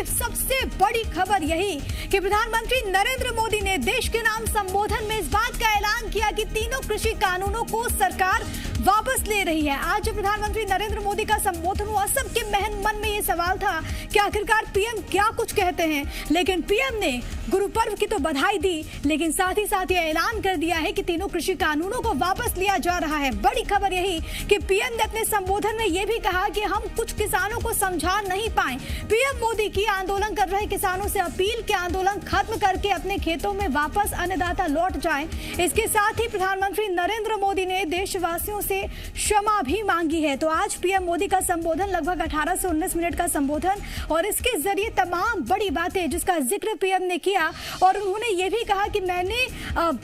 लेकिन सबसे बड़ी खबर यही कि प्रधानमंत्री नरेंद्र मोदी ने देश के नाम संबोधन में इस बात का ऐलान किया कि तीनों कृषि कानूनों को सरकार वापस ले रही है। आज जब प्रधानमंत्री नरेंद्र मोदी का संबोधन हुआ, सबके मन में ये सवाल था कि आखिरकार पीएम क्या कुछ कहते हैं, लेकिन पीएम ने गुरु पर्व की तो बधाई दी, लेकिन साथ ही साथ ये ऐलान कर दिया है कि तीनों कृषि कानूनों को वापस लिया जा रहा है। बड़ी खबर यही कि पीएम ने अपने संबोधन में ये भी कहा कि हम कुछ किसानों को समझा नहीं पाए। पीएम मोदी की आंदोलन कर रहे किसानों से अपील कि आंदोलन खत्म करके अपने खेतों में वापस अन्नदाता लौट जाएं। इसके साथ ही प्रधानमंत्री नरेंद्र मोदी ने देशवासियों से क्षमा भी मांगी है। तो आज पीएम मोदी का संबोधन लगभग 18 से 19 मिनट का संबोधन, और इसके जरिए तमाम बड़ी बातें जिसका जिक्र पीएम ने किया, और उन्होंने ये भी कहा कि मैंने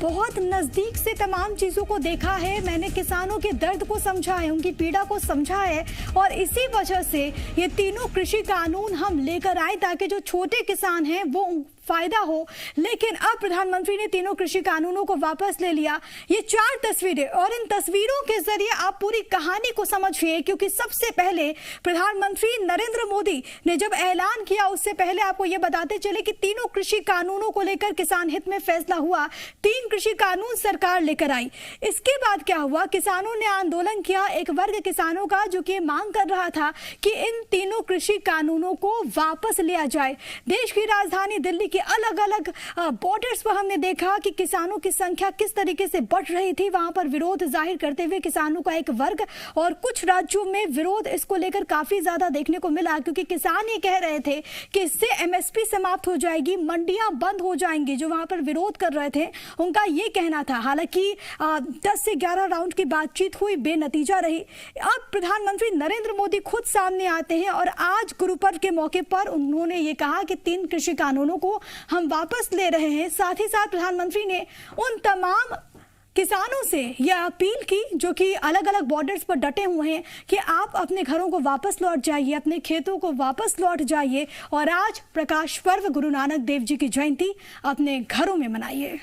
बहुत नजदीक से तमाम चीजों को देखा है, मैंने किसानों के दर्द को समझा है, उनकी पीड़ा को समझा है, और इसी वजह से ये तीनों कृषि कानून हम लेकर आए ताकि जो छोटे किसान हैं वो फायदा हो। लेकिन अब प्रधानमंत्री ने तीनों कृषि कानूनों को वापस ले लिया। ये 4 तस्वीरें, और इन तस्वीरों के जरिए आप पूरी कहानी को समझिए, क्योंकि सबसे पहले प्रधानमंत्री नरेंद्र मोदी ने जब ऐलान किया उससे पहले आपको ये बताते चले कि तीनों कृषि कानूनों को लेकर किसान हित में फैसला हुआ। 3 कृषि कानून सरकार लेकर आई। इसके बाद क्या हुआ, किसानों ने आंदोलन किया। एक वर्ग किसानों का जो कि मांग कर रहा था कि इन तीनों कृषि कानूनों को वापस लिया जाए। देश की राजधानी दिल्ली अलग अलग बॉर्डर्स पर हमने देखा कि किसानों की संख्या किस तरीके से बढ़ रही थी। वहां पर विरोध जाहिर करते हुए किसानों का एक वर्ग, और कुछ राज्यों में विरोध इसको लेकर काफी ज्यादा देखने को मिला, क्योंकि किसान ये कह रहे थे कि इससे एमएसपी समाप्त हो जाएगी, मंडियां बंद हो जाएंगी। जो वहां पर विरोध कर रहे थे उनका ये कहना था। हालांकि 10 से 11 राउंड की बातचीत हुई, बेनतीजा रही। अब प्रधानमंत्री नरेंद्र मोदी खुद सामने आते हैं, और आज गुरु पर्व के मौके पर उन्होंने ये कहा कि 3 कृषि कानूनों को हम वापस ले रहे हैं। साथ ही साथ प्रधानमंत्री ने उन तमाम किसानों से यह अपील की जो कि अलग अलग बॉर्डर्स पर डटे हुए हैं कि आप अपने घरों को वापस लौट जाइए, अपने खेतों को वापस लौट जाइए, और आज प्रकाश पर्व गुरु नानक देव जी की जयंती अपने घरों में मनाइए।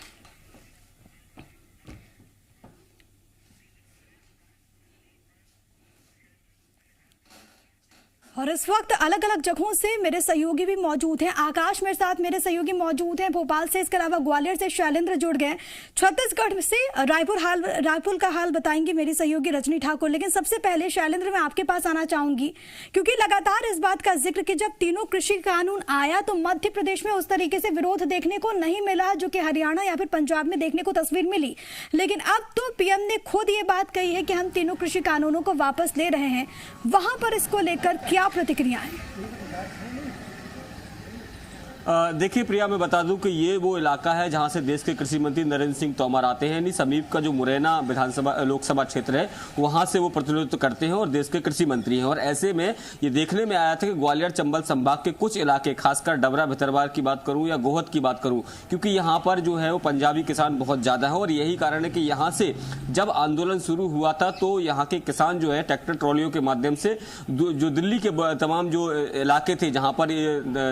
और इस वक्त अलग अलग जगहों से मेरे सहयोगी भी मौजूद हैं। आकाश मेरे साथ, मेरे सहयोगी मौजूद हैं भोपाल से, इसके अलावा ग्वालियर से शैलेंद्र जुड़ गए। छत्तीसगढ़ से रायपुर का हाल बताएंगी मेरी सहयोगी रजनी ठाकुर। लेकिन सबसे पहले शैलेंद्र, मैं आपके पास आना चाहूंगी, क्योंकि लगातार इस बात का जिक्र कि जब तीनों कृषि कानून आया तो मध्य प्रदेश में उस तरीके से विरोध देखने को नहीं मिला जो कि हरियाणा या फिर पंजाब में देखने को तस्वीर मिली। लेकिन अब तो पीएम ने खुद ये बात कही है कि हम तीनों कृषि कानूनों को वापस ले रहे हैं। वहां पर इसको लेकर क्या प्रतिक्रियाएं? देखिए प्रिया, मैं बता दूं कि ये वो इलाका है जहां से देश के कृषि मंत्री नरेंद्र सिंह तोमर आते हैं। समीप का जो मुरैना विधानसभा लोकसभा क्षेत्र है वहां से वो प्रतिनिधित्व करते हैं और देश के कृषि मंत्री हैं। और ऐसे में ये देखने में आया था कि ग्वालियर चंबल संभाग के कुछ इलाके, खासकर डबरा भितरवार की बात करूं या गोहद की बात करूं, क्योंकि यहाँ पर जो है वो पंजाबी किसान बहुत ज्यादा है। और यही कारण है कि यहाँ से जब आंदोलन शुरू हुआ था तो यहाँ के किसान जो है ट्रैक्टर ट्रॉलियों के माध्यम से जो दिल्ली के तमाम जो इलाके थे जहाँ पर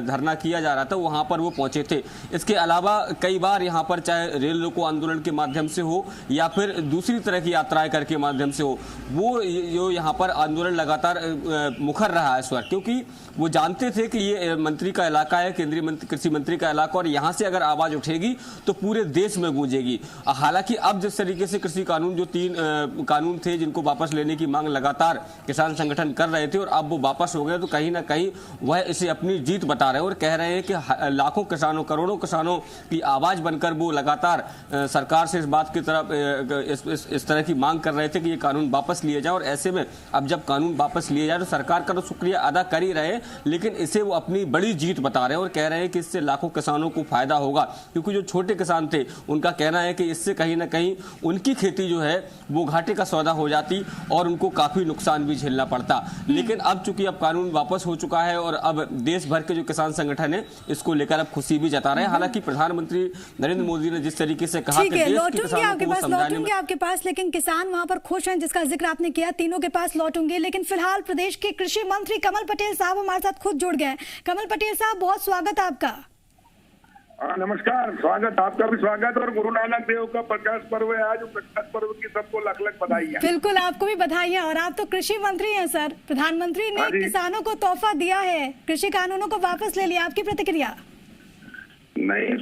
धरना किया जा रहा था वहां पर वो पहुंचे थे। इसके अलावा कई बार यहां पर चाहे रेल रोको आंदोलन के माध्यम से हो या फिर दूसरी तरह की यात्राएं करके माध्यम से हो, वो जो यहां पर आंदोलन लगातार मुखर रहा है इस वक्त, क्योंकि वो जानते थे कि ये मंत्री का इलाका है, केंद्रीय कृषि मंत्री का इलाका, और यहां से अगर आवाज उठेगी तो पूरे देश में गूंजेगी। हालांकि अब जिस तरीके से कृषि कानून, जो 3 कानून थे जिनको वापस लेने की मांग लगातार किसान संगठन कर रहे थे और अब वो वापस हो गए, तो कहीं ना कहीं वह इसे अपनी जीत बता रहे हैं और कह रहे हैं कि लाखों किसानों, करोड़ों किसानों की आवाज बनकर वो लगातार सरकार से इस बात की तरफ इस तरह की मांग कर रहे थे कि ये कानून वापस लिए जाए। और ऐसे में अब जब कानून वापस लिए जाए तो सरकार का तो शुक्रिया अदा कर ही रहे, लेकिन इसे वो अपनी बड़ी जीत बता रहे हैं और कह रहे हैं कि इससे लाखों किसानों को फायदा होगा। क्योंकि जो छोटे किसान थे उनका कहना है कि इससे कहीं ना कहीं उनकी खेती जो है वो घाटे का सौदा हो जाती और उनको काफी नुकसान भी झेलना पड़ता। लेकिन अब चूंकि अब कानून वापस हो चुका है और अब देश भर के जो किसान संगठन है इसको लेकर अब खुशी भी जता रहे हैं। हालांकि प्रधानमंत्री नरेंद्र मोदी ने जिस तरीके से कहा कि देश के किसानों को समझाने में, आपके पास, लेकिन किसान वहां पर खुश हैं जिसका जिक्र आपने किया, तीनों के पास लौटूंगे। लेकिन फिलहाल प्रदेश के कृषि मंत्री कमल पटेल साहब हमारे साथ खुद जुड़ गए। कमल पटेल साहब, बहुत स्वागत आपका। नमस्कार, स्वागत, आपका भी स्वागत। और गुरु नानक देव का प्रकाश पर्व है आज, प्रकाश पर्व की सबको लाख लाख बधाई है। बिल्कुल, आपको भी बधाई है। और आप तो कृषि मंत्री हैं सर, प्रधानमंत्री ने किसानों को तोहफा दिया है, कृषि कानूनों को वापस ले लिया, आपकी प्रतिक्रिया? नहीं,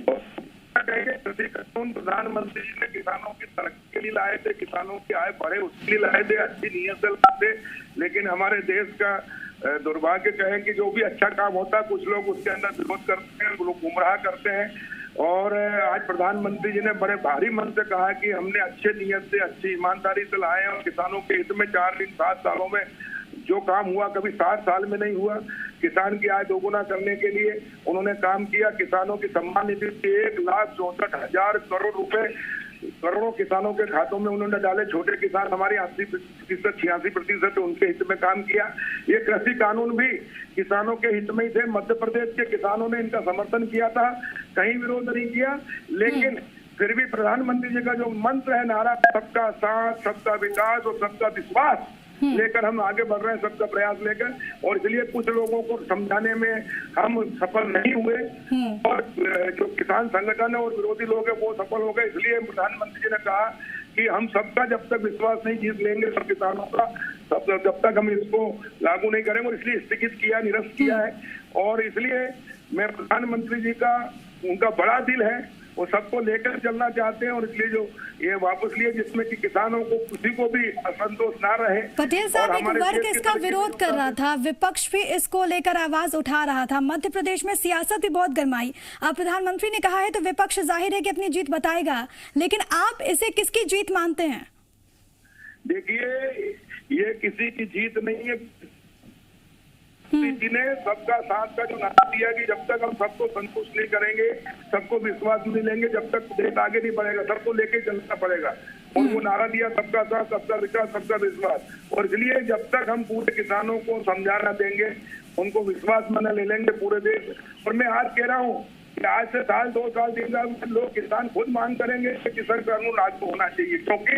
कृषि कानून प्रधानमंत्री जी ने किसानों की तरक्की के लिए लाए थे, किसानों की आय बढ़े उसके लिए लाए थे, अच्छी नीयत से लाए थे। लेकिन हमारे देश का दुर्भाग्य कहें कि जो भी अच्छा काम होता है कुछ लोग उसके अंदर विरोध करते हैं, लोग गुमराह करते हैं। और आज प्रधानमंत्री जी ने बड़े भारी मन से कहा कि हमने अच्छे नियत से, अच्छी ईमानदारी से लाए और किसानों के हित में 7 सालों में जो काम हुआ कभी 7 साल में नहीं हुआ। किसान की आय दोगुना करने के लिए उन्होंने काम किया। किसानों की सम्मान निधि 1,64,000 करोड़ रुपए करोड़ों किसानों के खातों में उन्होंने डाले। छोटे किसान हमारे 80% 86% उनके हित में काम किया। ये कृषि कानून भी किसानों के हित में ही थे। मध्य प्रदेश के किसानों ने इनका समर्थन किया था, कहीं विरोध नहीं किया। लेकिन फिर भी प्रधानमंत्री जी का जो मंत्र है, नारा सबका साथ, सबका विकास और सबका विश्वास लेकर हम आगे बढ़ रहे हैं, सबका प्रयास लेकर। और इसलिए कुछ लोगों को समझाने में हम सफल नहीं हुए और जो किसान संगठन है और विरोधी लोग हैं वो सफल हो गए। इसलिए प्रधानमंत्री जी ने कहा कि हम सबका जब तक विश्वास नहीं जीत लेंगे सब किसानों का, जब तक हम इसको लागू नहीं करेंगे। और इसलिए स्थगित किया, निरस्त किया है। और इसलिए मैं प्रधानमंत्री जी का, उनका बड़ा दिल है, वो सबको लेकर चलना चाहते हैं। और इसलिए जो ये वापस लिए जिसमें कि किसानों को किसी को भी असंतोष ना रहे। पटेल साहब, एक वर्ग इसका विरोध कर रहा था, विपक्ष भी इसको लेकर आवाज उठा रहा था, मध्य प्रदेश में सियासत भी बहुत गर्माई। अब प्रधानमंत्री ने कहा है तो विपक्ष जाहिर है कि अपनी जीत बताएगा, लेकिन आप इसे किसकी जीत मानते हैं? देखिए, ये किसी की जीत नहीं है। जी ने सबका साथ का जो नारा दिया कि जब तक हम सबको संतुष्ट नहीं करेंगे, सबको विश्वास नहीं लेंगे, जब तक देश आगे नहीं बढ़ेगा, सबको लेके चलना पड़ेगा। और वो नारा दिया सबका साथ, सबका विकास, सबका विश्वास। और इसलिए जब तक हम पूरे किसानों को समझाना देंगे, उनको विश्वास में ले लेंगे पूरे देश। और मैं आज कह रहा हूँ कि आज से 2 साल 3 साल में लोग किसान खुद मांग करेंगे कि किसान कानून लागू होना चाहिए। क्योंकि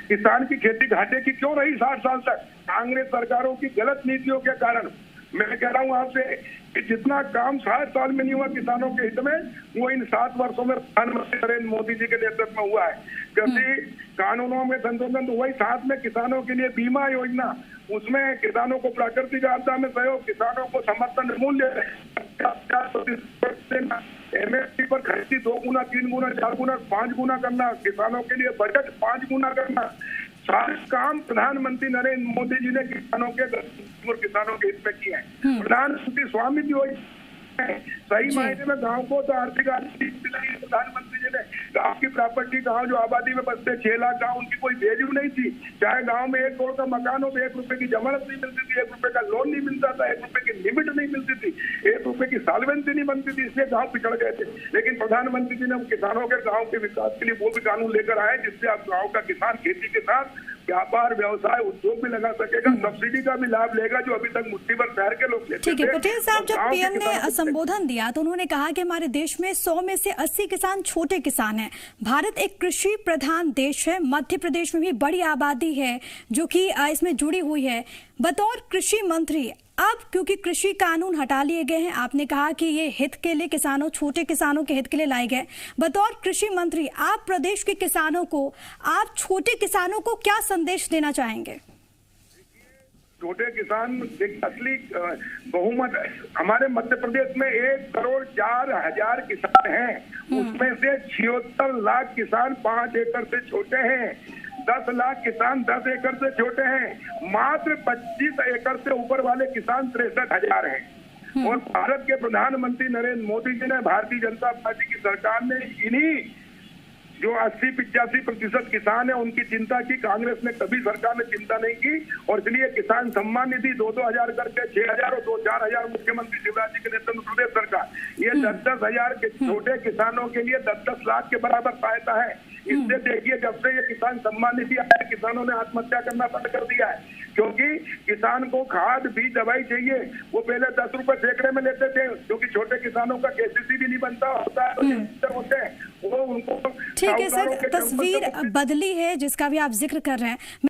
किसान की खेती घाटे की क्यों रही 60 साल तक? कांग्रेस सरकारों की गलत नीतियों के कारण। मैं कह रहा हूँ आपसे कि जितना काम 60 साल में नहीं हुआ किसानों के हित में, वो इन 7 वर्षों में प्रधानमंत्री नरेंद्र मोदी जी के नेतृत्व में हुआ है। कृषि कानूनों में संशोधन तो हुआ ही, साथ में किसानों के लिए बीमा योजना, उसमें किसानों को प्राकृतिक आपदा में सहयोग, किसानों को समर्थन मूल्य, MSP पर खरीदी 2 गुना, 3 गुना, 4 गुना, 5 गुना करना, किसानों के लिए बजट 5 गुना करना। सारे काम प्रधानमंत्री नरेंद्र मोदी जी ने किसानों के हित में किए हैं। प्रधानमंत्री स्वामित्व योजना सही मायने में गांव को तो आर्थिक प्रधानमंत्री जी ने गांव की प्रॉपर्टी, गांव जो आबादी में बसते 6 लाख गांव, उनकी कोई वैल्यू नहीं थी। चाहे गांव में 1 करोड़ का मकान हो तो 1 रुपए की जमानत नहीं मिलती थी, 1 रुपए का लोन नहीं मिलता था, 1 रुपए की लिमिट नहीं मिलती थी, 1 रुपए की सॉल्वेंसी नहीं बनती थी। इसलिए गांव पिछड़ गए थे। लेकिन प्रधानमंत्री जी ने किसानों के गाँव के विकास के लिए वो भी कानून लेकर आए जिससे अब गाँव का किसान खेती के साथ व्यापार, व्यवसाय, उद्योग भी लगा सकेगा, सब्सिडी का भी लाभ लेगा जो अभी तक मुट्ठी भर शहर के लोग लेते थे। ठीक है पटेल साहब, जब पीएम ने संबोधन दिया तो उन्होंने कहा कि हमारे देश में 100 में से 80 किसान छोटे किसान हैं। भारत एक कृषि प्रधान देश है, मध्य प्रदेश में भी बड़ी आबादी है जो कि इसमें जुड़ी हुई है। बतौर कृषि मंत्री, अब क्योंकि कृषि कानून हटा लिए गए हैं, आपने कहा कि ये हित के लिए किसानों, छोटे किसानों के हित के लिए लाए गए, बतौर कृषि मंत्री आप प्रदेश के किसानों को, आप छोटे किसानों को क्या संदेश देना चाहेंगे? छोटे किसान असली बहुमत हमारे मध्य प्रदेश में 1,04,000 किसान हैं। उसमें से 76 लाख किसान 5 एकड़ से छोटे हैं, 10 लाख किसान 10 एकड़ से छोटे हैं, मात्र 25 एकड़ से ऊपर वाले किसान 63,000 हैं। और भारत के प्रधानमंत्री नरेंद्र मोदी जी ने, भारतीय जनता पार्टी की सरकार ने इन्हीं जो 80-85% किसान है उनकी चिंता की। कांग्रेस ने कभी सरकार ने चिंता नहीं की। और इसलिए किसान सम्मान निधि 2-2 हजार करके 6,000 और 2-4,000 मुख्यमंत्री शिवराज जी के नेतृत्व में प्रदेश सरकार, ये 10-10 हजार के छोटे किसानों के लिए 10-10 लाख के बराबर सहायता है। इससे देखिए, जब से ये किसान सम्मान निधि आया, किसानों ने आत्महत्या करना बंद कर दिया है। क्योंकि किसान को खाद, बीज, दवाई चाहिए, वो पहले 10 रुपए सैकड़े में लेते थे, क्योंकि छोटे किसानों का KCC भी नहीं बनता होता है, होते हैं वो उनको। ठीक है सर, तस्वीर बदली है जिसका भी आप जिक्र कर रहे हैं।